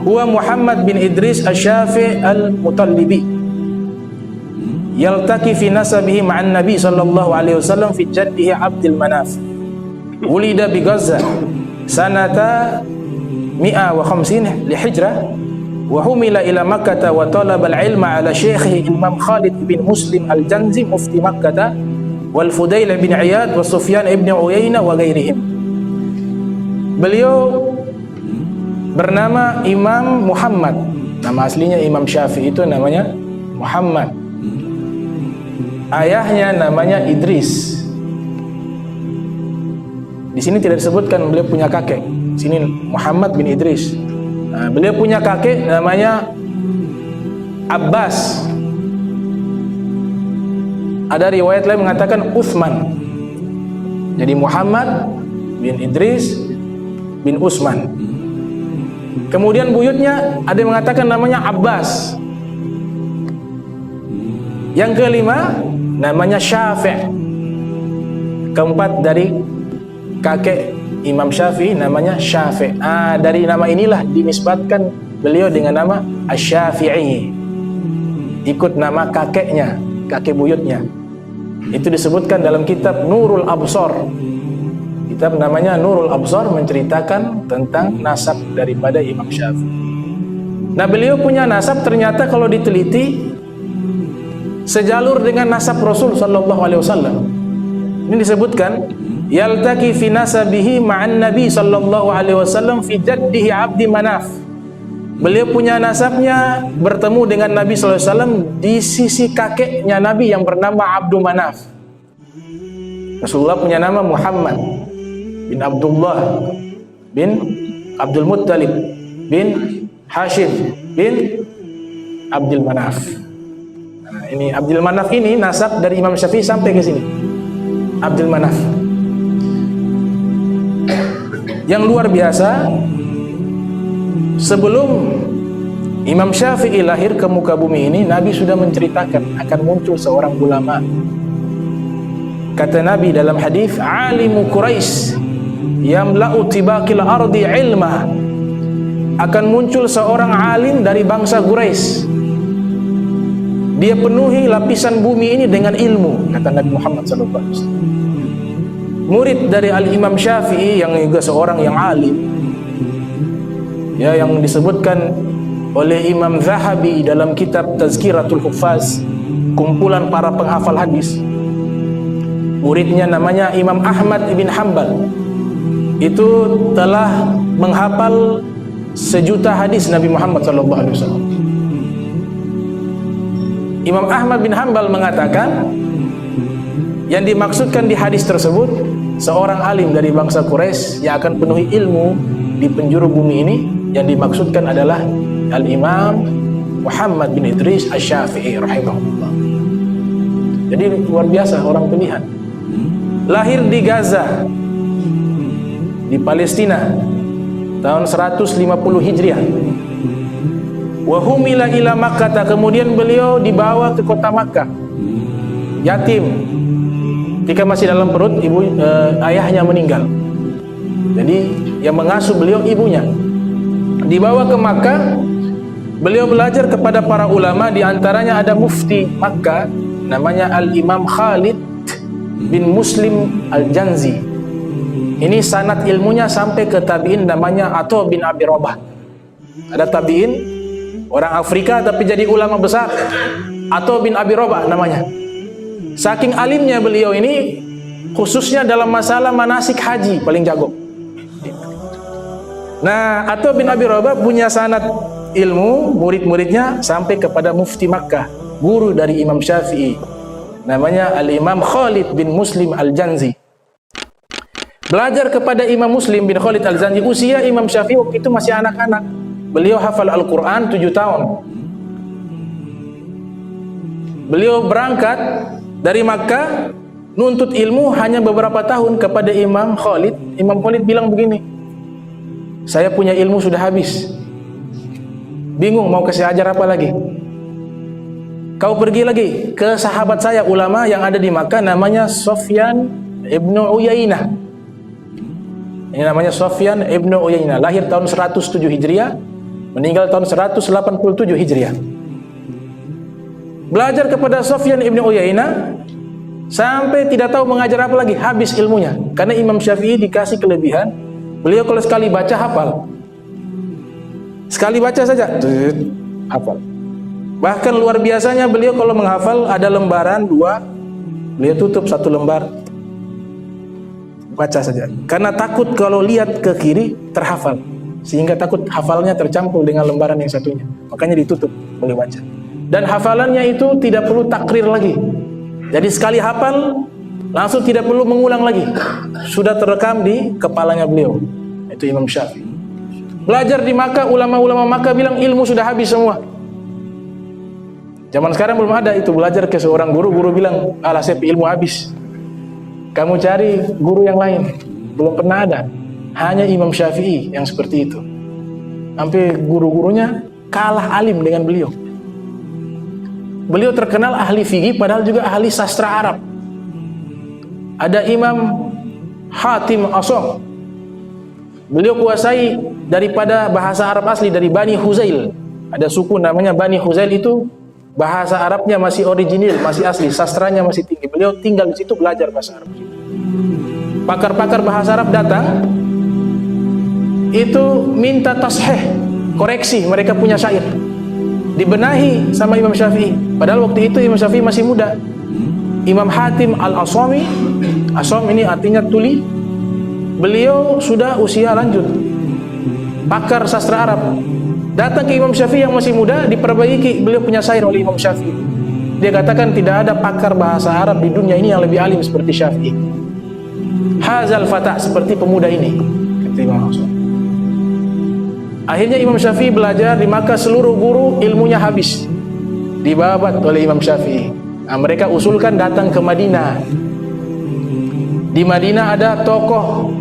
huwa Muhammad bin Idris Asy-Syafi'i al-Mutallibi yaltaqi fi nasabihi ma'an Nabi sallallahu alaihi wasallam fi jaddihi Abdul Manaf. Wulida bi Gaza sanata 150 li Hijrah wa humila ila Makkah wa talaba al-ilma ala syekhihi Imam Khalid bin Muslim al-Janzi mufti Makkah wal Fudail bin Iyad wa Sufyan ibn Uyainah wa ghairihim. Beliau bernama Imam Muhammad. Nama aslinya Imam Syafi'i itu namanya Muhammad. Ayahnya namanya Idris. Di sini tidak disebutkan beliau punya kakek. Di sini Muhammad bin Idris. Nah, beliau punya kakek namanya Abbas. Ada riwayat lain mengatakan Utsman. Jadi Muhammad bin Idris bin Utsman. Kemudian buyutnya ada yang mengatakan namanya Abbas. Yang kelima namanya Syafi'. Keempat dari kakek Imam Syafi'i namanya Syafi'. Dari nama inilah dinisbatkan beliau dengan nama Asy-Syafi'i. Ikut nama kakeknya, kakek buyutnya. Itu disebutkan dalam kitab Nurul Absar. Kitab namanya Nurul Absar menceritakan tentang nasab daripada Imam Syafi'i. Nah, beliau punya nasab ternyata kalau diteliti sejalur dengan nasab Rasul sallallahu alaihi wasallam. Ini disebutkan yaltaqi fi nasabihi ma'an Nabi sallallahu alaihi wasallam fi jaddihi Abdi Manaf. Beliau punya nasabnya bertemu dengan Nabi sallallahu alaihi wasallam di sisi kakeknya Nabi yang bernama Abdul Manaf. Rasulullah punya nama Muhammad bin Abdullah bin Abdul Muttalib bin Hashim bin Abdul Manaf. Nah, ini Abdul Manaf ini nasab dari Imam Syafi'i sampai ke sini. Abdul Manaf. Yang luar biasa, sebelum Imam Syafi'i lahir ke muka bumi ini, Nabi sudah menceritakan akan muncul seorang ulama. Kata Nabi dalam hadis, alimu Quraisy yamla'u tibaqil ardi ilma. Akan muncul seorang alim dari bangsa Quraisy. Dia penuhi lapisan bumi ini dengan ilmu, kata Nabi Muhammad SAW. Murid dari Al-Imam Syafi'i yang juga seorang yang alim, ya, yang disebutkan oleh Imam Zahabi dalam kitab Tazkiratul Huffaz, kumpulan para penghafal hadis. Muridnya namanya Imam Ahmad bin Hanbal. Itu telah menghafal 1.000.000 hadis Nabi Muhammad SAW. Imam Ahmad bin Hanbal mengatakan yang dimaksudkan di hadis tersebut seorang alim dari bangsa Quraisy yang akan penuhi ilmu di penjuru bumi ini, yang dimaksudkan adalah Al-Imam Muhammad bin Idris Asy-Syafi'i rahimahullah. Jadi luar biasa orang pilihan. Lahir di Gaza di Palestina tahun 150 Hijriah. Wa humila ila Makkah, kemudian beliau dibawa ke kota Makkah. Yatim. Ketika masih dalam perut ayahnya meninggal. Jadi yang mengasuh beliau ibunya. Dibawa ke Makkah, beliau belajar kepada para ulama, di antaranya ada mufti Makkah namanya Al-Imam Khalid bin Muslim al-Janzi. Ini sanad ilmunya sampai ke tabi'in namanya Atha bin Abi Rabah. Ada tabi'in orang Afrika tapi jadi ulama besar, Atha bin Abi Rabah namanya. Saking alimnya beliau ini, khususnya dalam masalah manasik haji paling jago. Nah, Atha bin Abi Rabah punya sanad ilmu, murid-muridnya sampai kepada mufti Makkah, guru dari Imam Syafi'i, namanya Al-Imam Khalid bin Muslim al-Janzi. Belajar kepada Imam Muslim bin Khalid al-Janzi. Usia Imam Syafi'i waktu itu masih anak-anak. Beliau hafal Al-Quran 7 tahun. Beliau berangkat dari Makkah nuntut ilmu hanya beberapa tahun kepada Imam Khalid. Imam Khalid bilang begini, saya punya ilmu sudah habis, bingung mau kasih ajar apa lagi. Kau pergi lagi ke sahabat saya ulama yang ada di Makkah, namanya Sufyan ibn Uyainah. Ini namanya Sufyan ibn Uyainah, lahir tahun 107 Hijriah, meninggal tahun 187 Hijriah. Belajar kepada Sufyan ibn Uyainah sampai tidak tahu mengajar apa lagi, habis ilmunya. Karena Imam Syafi'i dikasih kelebihan, beliau kalau sekali baca hafal. Sekali baca saja hafal. Bahkan luar biasanya beliau kalau menghafal ada lembaran 2, beliau tutup 1 lembar, baca saja. Karena takut kalau lihat ke kiri terhafal, sehingga takut hafalnya tercampur dengan lembaran yang satunya. Makanya ditutup, boleh baca. Dan hafalannya itu tidak perlu takrir lagi. Jadi sekali hafal langsung tidak perlu mengulang lagi, sudah terekam di kepalanya beliau. Itu Imam Syafi'i. Belajar di Makkah, ulama-ulama Makkah bilang ilmu sudah habis semua. Zaman sekarang belum ada itu, belajar ke seorang guru bilang, alah saya ilmu habis, kamu cari guru yang lain. Belum pernah ada. Hanya Imam Syafi'i yang seperti itu. Sampai guru-gurunya kalah alim dengan beliau. Beliau terkenal ahli fikih padahal juga ahli sastra Arab. Ada Imam Hatim Asham. Beliau kuasai daripada bahasa Arab asli dari Bani Huzail. Ada suku namanya Bani Huzail, itu bahasa Arabnya masih original, masih asli, sastranya masih tinggi. Beliau tinggal di situ belajar bahasa Arab. Pakar-pakar bahasa Arab datang, itu minta tasheh, koreksi mereka punya syair. Dibenahi sama Imam Syafi'i. Padahal waktu itu Imam Syafi'i masih muda. Imam Hatim al-Ashami, Asham ini artinya tuli, beliau sudah usia lanjut, pakar sastra Arab. Datang ke Imam Syafi'i yang masih muda, diperbaiki. Beliau punya syair oleh Imam Syafi'i. Dia katakan tidak ada pakar bahasa Arab di dunia ini yang lebih alim seperti Syafi'i. Hazal fata, seperti pemuda ini, kata Imam Asham. Akhirnya Imam Syafi'i belajar di Makkah, seluruh guru ilmunya habis, dibabat oleh Imam Syafi'i. Nah, mereka usulkan datang ke Madinah. Di Madinah ada tokoh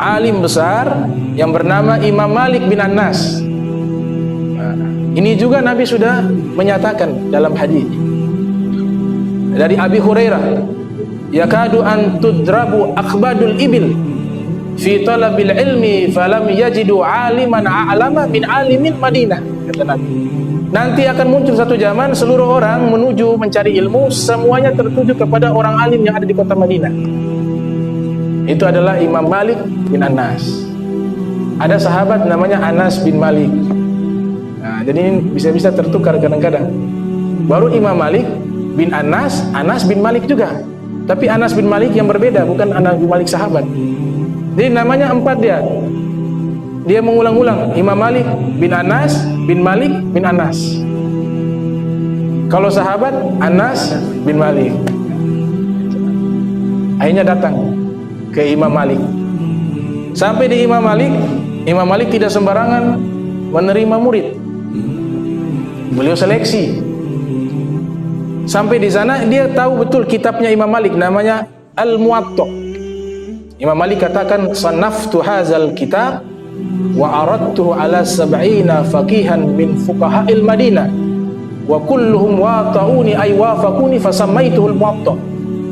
alim besar yang bernama Imam Malik bin Anas. Nah, ini juga Nabi sudah menyatakan dalam hadis dari Abi Hurairah, yakadu an tudrabu akhbadul ibil fi talabil ilmi falam yajidu aliman a'lama min alimin Madinah, kata Nabi. Nanti akan muncul satu zaman seluruh orang menuju mencari ilmu, semuanya tertuju kepada orang alim yang ada di kota Madinah. Itu adalah Imam Malik bin Anas. Ada sahabat namanya Anas bin Malik. Nah, jadi ini bisa-bisa tertukar kadang-kadang. Baru Imam Malik bin Anas, Anas bin Malik juga. Tapi Anas bin Malik yang berbeda, bukan Anas bin Malik sahabat. Jadi namanya 4 dia. Dia mengulang-ulang, Imam Malik bin Anas bin Malik bin Anas. Kalau sahabat Anas bin Malik. Akhirnya datang ke Imam Malik. Sampai di Imam Malik tidak sembarangan menerima murid. Beliau seleksi. Sampai di sana dia tahu betul kitabnya Imam Malik namanya Al-Muwatta. Imam Malik katakan, sanaftu hazal kitab wa aradtuhu ala 70 faqihan min fuqaha'il Madinah wa kulluhum wata'uni ay wafaquni fasammaituhul Muwatta.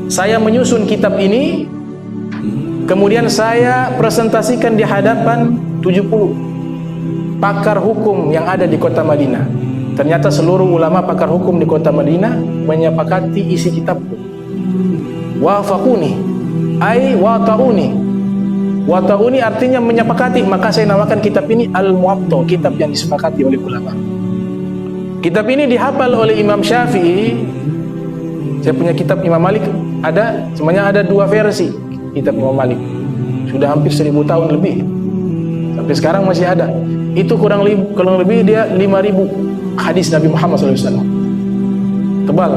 Saya menyusun kitab ini, kemudian saya presentasikan di hadapan 70 pakar hukum yang ada di kota Madinah. Ternyata seluruh ulama pakar hukum di kota Madinah menyepakati isi kitabku. Wafaquni ay wata'uni. Wata'uni artinya menyepakati, maka saya namakan kitab ini Al-Muwatta, kitab yang disepakati oleh ulama. Kitab ini dihafal oleh Imam Syafi'i. Saya punya kitab Imam Malik ada, semuanya ada 2 versi kitab Imam Malik. Sudah hampir 1000 tahun lebih. Sampai sekarang masih ada. Itu kurang lebih dia 5000 hadis Nabi Muhammad SAW. Tebal.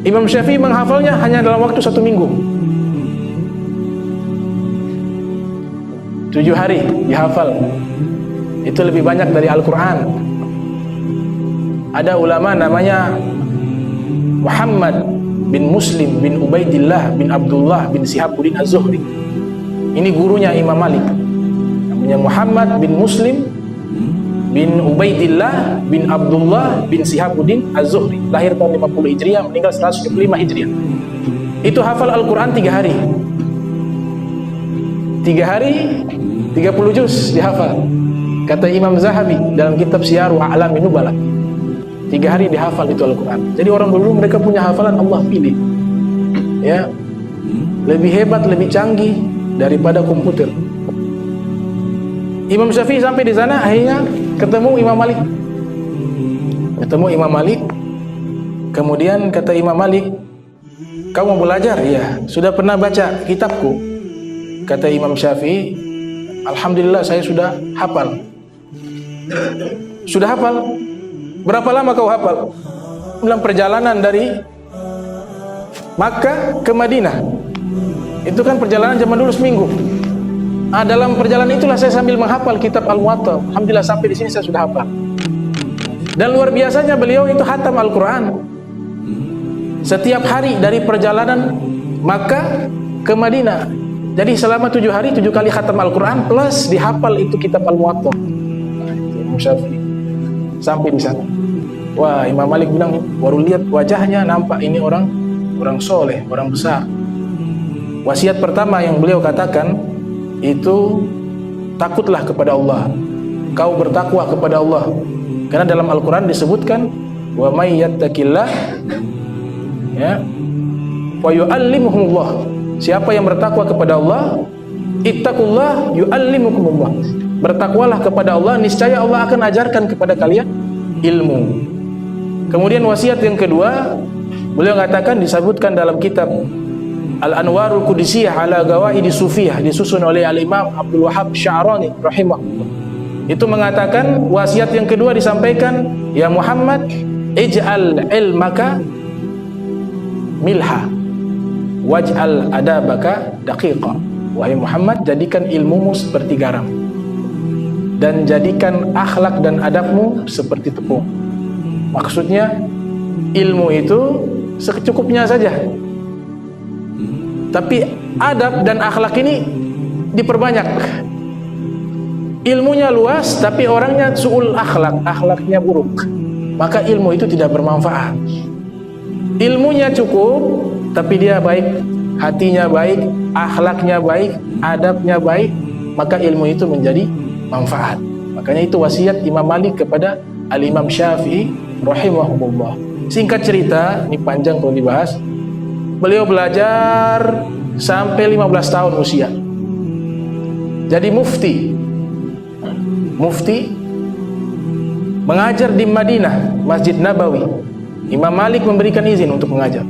Imam Syafi'i menghafalnya hanya dalam waktu 1 minggu. 7 hari dihafal. Itu lebih banyak dari Al-Quran. Ada ulama namanya Muhammad bin Muslim bin Ubaidillah bin Abdullah bin Sihabuddin Az-Zuhri. Ini gurunya Imam Malik. Namanya Muhammad bin Muslim bin Ubaidillah bin Abdullah bin Sihabuddin Az-Zuhri. Lahir tahun 50 Hijriah, meninggal 175 Hijriah. Itu hafal Al-Quran 3 hari. 3 hari 30 juz dihafal. Kata Imam Zahabi dalam kitab Syiaru A'lamin Nubala, 3 hari dihafal itu Al-Quran. Jadi orang dulu mereka punya hafalan Allah pilih, ya, lebih hebat, lebih canggih daripada komputer. Imam Syafi'i sampai di sana, akhirnya ketemu Imam Malik. Kemudian kata Imam Malik, "Kau mau belajar?" "Iya." "Sudah pernah baca kitabku?" Kata Imam Syafi'i, "Alhamdulillah saya sudah hafal." "Sudah hafal? Berapa lama kau hafal?" "Dalam perjalanan dari Makkah ke Madinah. Itu kan perjalanan zaman dulu seminggu. Dalam perjalanan itulah saya sambil menghafal kitab Al-Muwatta. Alhamdulillah sampai di sini saya sudah hafal." Dan luar biasanya beliau itu khatam Al-Quran setiap hari dari perjalanan Makkah ke Madinah. Jadi selama 7 hari 7 kali khatam Al-Quran plus dihafal itu kitab Al-Muwatta. Imam Syafi'i sampai di sana. Wah, Imam Malik bilang, baru lihat wajahnya nampak ini orang soleh, orang besar. Wasiat pertama yang beliau katakan itu, takutlah kepada Allah, kau bertakwa kepada Allah. Karena dalam Al-Quran disebutkan, wa may yattaqillah, ya, wa yu'allimuhumullah. Siapa yang bertakwa kepada Allah, ittaqullah yu'allimukumullah. Bertakwalah kepada Allah, niscaya Allah akan ajarkan kepada kalian ilmu. Kemudian wasiat yang kedua, beliau katakan, disebutkan dalam kitab Al-Anwarul Qudusiyah ala Gawaidi Sufiyah, disusun oleh Al-Imam Abdul Wahhab Sya'rani rahimahullah. Itu mengatakan, wasiat yang kedua disampaikan, ya Muhammad, ij'al ilmaka milha waj'al adabaka daqiqa. Wahai Muhammad, jadikan ilmumu seperti garam dan jadikan akhlak dan adabmu seperti tepung. Maksudnya ilmu itu secukupnya saja, tapi adab dan akhlak ini diperbanyak. Ilmunya luas tapi orangnya su'ul akhlak, akhlaknya buruk, maka ilmu itu tidak bermanfaat. Ilmunya cukup tapi dia baik, hatinya baik, akhlaknya baik, adabnya baik, maka ilmu itu menjadi manfaat. Makanya itu wasiat Imam Malik kepada Al-Imam Syafi'i rahimahullah. Singkat cerita, ini panjang kalau dibahas, beliau belajar sampai 15 tahun usia. Jadi mufti mengajar di Madinah, Masjid Nabawi. Imam Malik memberikan izin untuk mengajar.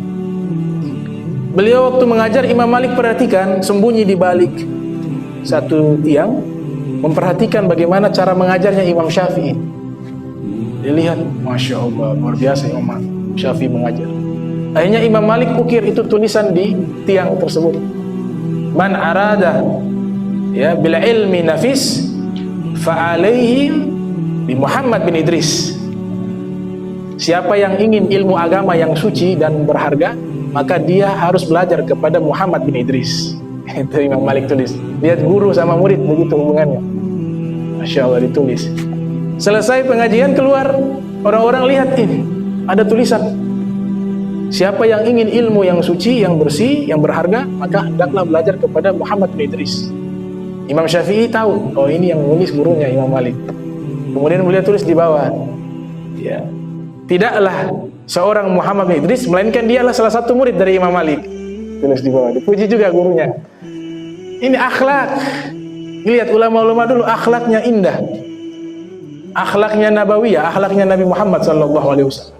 Beliau waktu mengajar, Imam Malik perhatikan, sembunyi di balik satu tiang, memperhatikan bagaimana cara mengajarnya Imam Syafi'i. Dilihat, Masya Allah, luar biasa Imam Syafi'i mengajar. Akhirnya Imam Malik ukir itu tulisan di tiang tersebut. Man arada, ya, bil ilmi nafis fa'alaihi bi Muhammad bin Idris. Siapa yang ingin ilmu agama yang suci dan berharga, maka dia harus belajar kepada Muhammad bin Idris. Itu Imam Malik tulis. Lihat guru sama murid begitu hubungannya. Masya Allah, ditulis. Selesai pengajian keluar, orang-orang lihat ini ada tulisan. Siapa yang ingin ilmu yang suci, yang bersih, yang berharga, maka hendaklah belajar kepada Muhammad bin Idris. Imam Syafi'i tahu, oh ini yang menulis gurunya Imam Malik. Kemudian beliau tulis di bawah, ya, tidaklah seorang Muhammad bin Idris, melainkan dialah salah satu murid dari Imam Malik. Tulis di bawah, dipuji juga gurunya. Ini akhlak. Lihat ulama-ulama dulu, akhlaknya indah. Akhlaknya nabawiyah, akhlaknya Nabi Muhammad SAW.